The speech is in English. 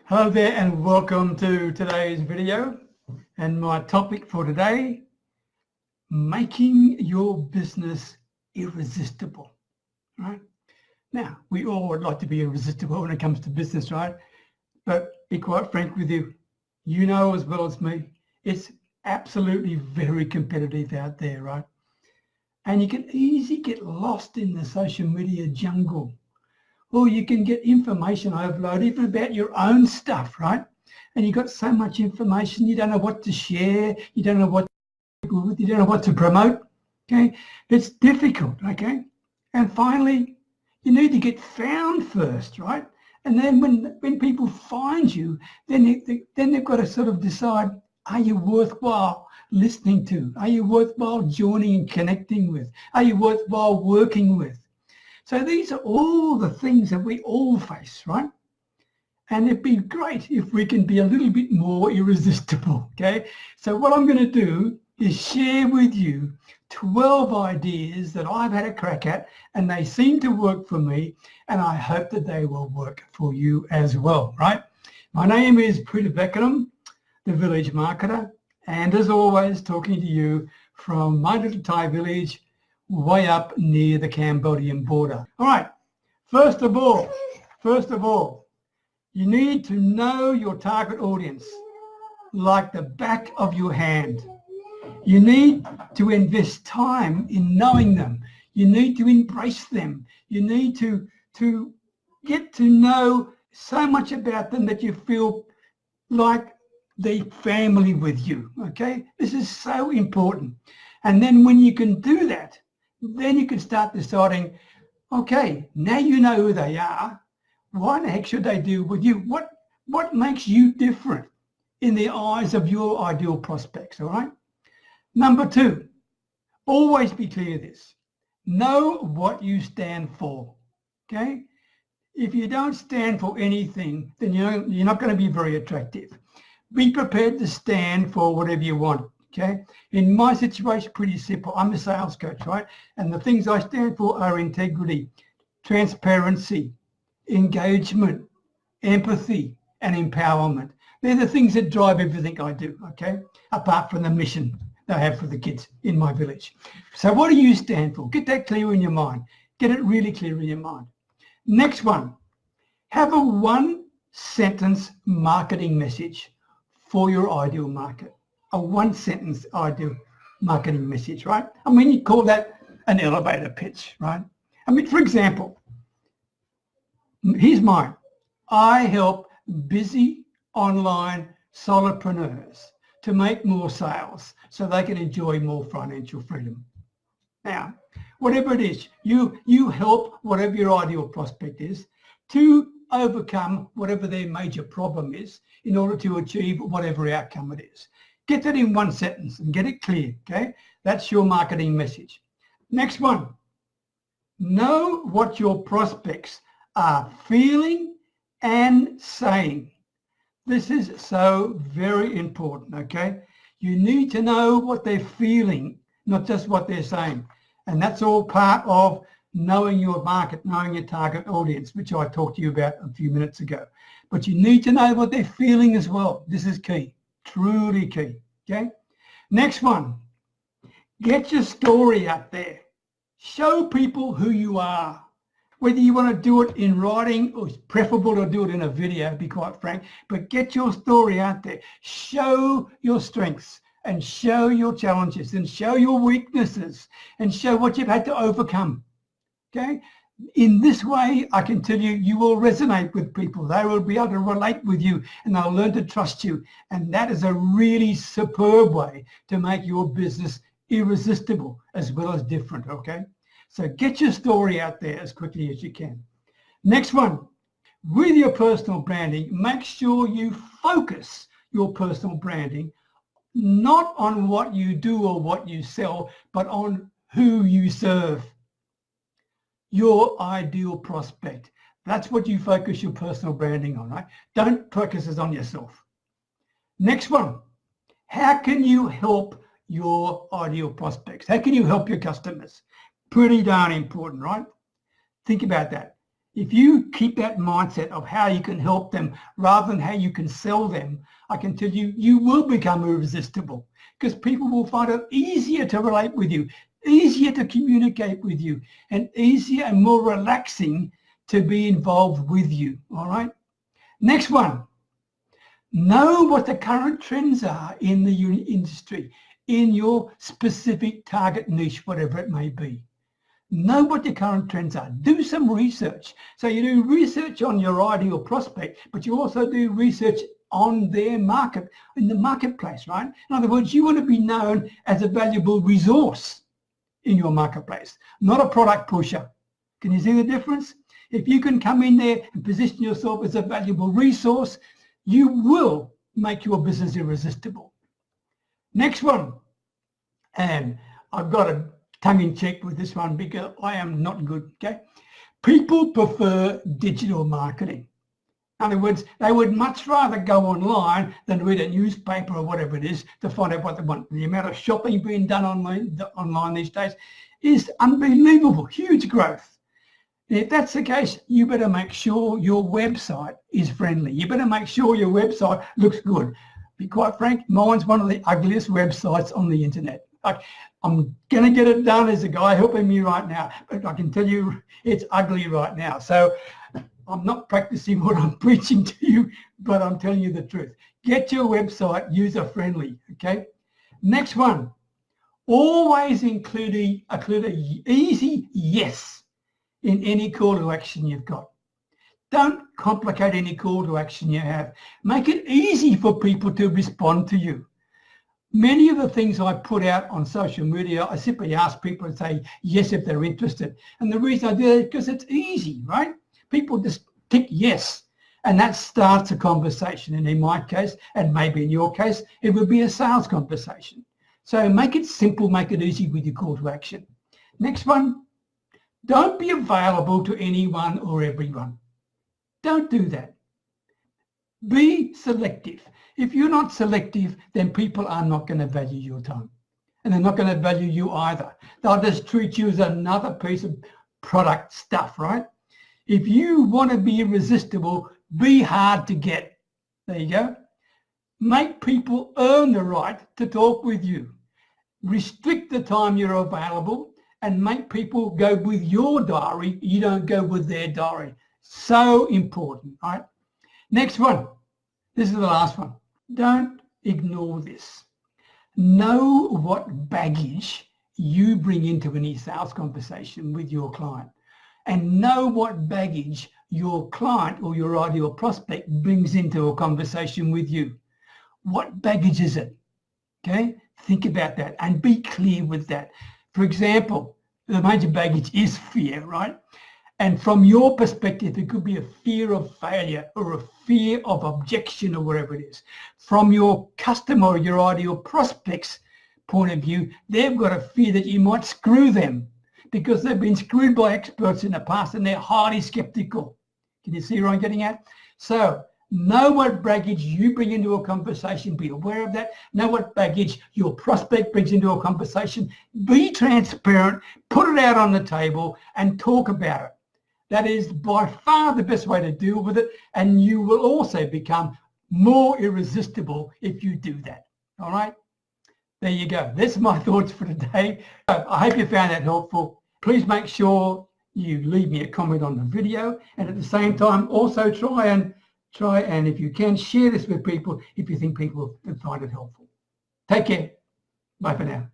Hello there and welcome to today's video, and my topic for today, making your business irresistible, right? Now, we all would like to be irresistible when it comes to business, right? But be quite frank with you, you know as well as me, it's absolutely very competitive out there, right? And you can easily get lost in the social media jungle. Or you can get information overload even about your own stuff, right? And you've got so much information, you don't know what to share, you don't know what to promote, okay? It's difficult, okay? And finally, you need to get found first, right? And then when people find you, then they've got to sort of decide, are you worthwhile listening to? Are you worthwhile joining and connecting with? Are you worthwhile working with? So these are all the things that we all face, right? And it'd be great if we can be a little bit more irresistible, okay? So what I'm going to do is share with you 12 ideas that I've had a crack at, and they seem to work for me, and I hope that they will work for you as well, right? My name is Beckenham, the village marketer, and as always, talking to you from my little Thai village way up near the Cambodian border. All right, first of all, you need to know your target audience like the back of your hand. You need to invest time in knowing them. You need to embrace them. You need to get to know so much about them that you feel like they're family with you, okay? This is so important. And then when you can do that, then you can start deciding, okay, now you know who they are. Why the heck should they deal with you? What makes you different in the eyes of your ideal prospects, all right? Number two, always be clear this. Know what you stand for, okay? If you don't stand for anything, then you're not going to be very attractive. Be prepared to stand for whatever you want. Okay. In my situation, pretty simple. I'm a sales coach, right? And the things I stand for are integrity, transparency, engagement, empathy, and empowerment. They're the things that drive everything I do, okay? Apart from the mission that I have for the kids in my village. So what do you stand for? Get that clear in your mind. Get it really clear in your mind. Next one, have a one-sentence marketing message for your ideal market. A one-sentence ideal marketing message, right? I mean, you call that an elevator pitch, right? I mean, for example, here's mine. I help busy online solopreneurs to make more sales so they can enjoy more financial freedom. Now, whatever it is, you help whatever your ideal prospect is to overcome whatever their major problem is in order to achieve whatever outcome it is. Get that in one sentence and get it clear, okay? That's your marketing message. Next one, know what your prospects are feeling and saying. This is so very important, okay? You need to know what they're feeling, not just what they're saying. And that's all part of knowing your market, knowing your target audience, which I talked to you about a few minutes ago. But you need to know what they're feeling as well. This is key. Truly key, okay? Next one, get your story out there. Show people who you are. Whether you want to do it in writing, or it's preferable to do it in a video, to be quite frank, but get your story out there. Show your strengths and show your challenges and show your weaknesses and show what you've had to overcome, okay? In this way, I can tell you, you will resonate with people. They will be able to relate with you and they'll learn to trust you. And that is a really superb way to make your business irresistible as well as different, okay? So get your story out there as quickly as you can. Next one, with your personal branding, make sure you focus your personal branding not on what you do or what you sell, but on who you serve. Your ideal prospect. That's what you focus your personal branding on, right? Don't focus it on yourself. Next one, how can you help your ideal prospects? How can you help your customers? Pretty darn important, right? Think about that. If you keep that mindset of how you can help them rather than how you can sell them, I can tell you, you will become irresistible because people will find it easier to relate with you, easier to communicate with you, and easier and more relaxing to be involved with you. All right. Next one. Know what the current trends are in the industry, in your specific target niche, whatever it may be. Know what the current trends are. Do some research. So you do research on your ideal prospect, but you also do research on their market, in the marketplace, right? In other words, you want to be known as a valuable resource in your marketplace, not a product pusher. Can you see the difference? If you can come in there and position yourself as a valuable resource, you will make your business irresistible. Next one, and I've got a tongue-in-cheek with this one because I am not good, okay? People prefer digital marketing. In other words, they would much rather go online than read a newspaper or whatever it is to find out what they want. The amount of shopping being done online these days is unbelievable, huge growth. And if that's the case, you better make sure your website is friendly. You better make sure your website looks good. Be quite frank, mine's one of the ugliest websites on the internet. I'm going to get it done. There's a guy helping me right now, but I can tell you it's ugly right now. So I'm not practicing what I'm preaching to you, but I'm telling you the truth. Get your website user-friendly, okay? Next one, always include an easy yes in any call to action you've got. Don't complicate any call to action you have. Make it easy for people to respond to you. Many of the things I put out on social media, I simply ask people to say yes if they're interested. And the reason I do it is because it's easy, right? People just tick yes, and that starts a conversation. And in my case, and maybe in your case, it would be a sales conversation. So make it simple, make it easy with your call to action. Next one, don't be available to anyone or everyone. Don't do that. Be selective. If you're not selective, then people are not going to value your time. And they're not going to value you either. They'll just treat you as another piece of product stuff, right? If you want to be irresistible, be hard to get. There you go. Make people earn the right to talk with you. Restrict the time you're available and make people go with your diary. You don't go with their diary. So important, right? Next one. This is the last one. Don't ignore this. Know what baggage you bring into any sales conversation with your client, and know what baggage your client or your ideal prospect brings into a conversation with you. What baggage is it? Okay, think about that and be clear with that. For example, the major baggage is fear, right? And from your perspective, it could be a fear of failure or a fear of objection or whatever it is. From your customer or your ideal prospect's point of view, they've got a fear that you might screw them because they've been screwed by experts in the past and they're highly skeptical. Can you see where I'm getting at? So know what baggage you bring into a conversation. Be aware of that. Know what baggage your prospect brings into a conversation. Be transparent. Put it out on the table and talk about it. That is by far the best way to deal with it, and you will also become more irresistible if you do that. All right? There you go. That's my thoughts for today. I hope you found that helpful. Please make sure you leave me a comment on the video, and at the same time also try and if you can, share this with people if you think people will find it helpful. Take care. Bye for now.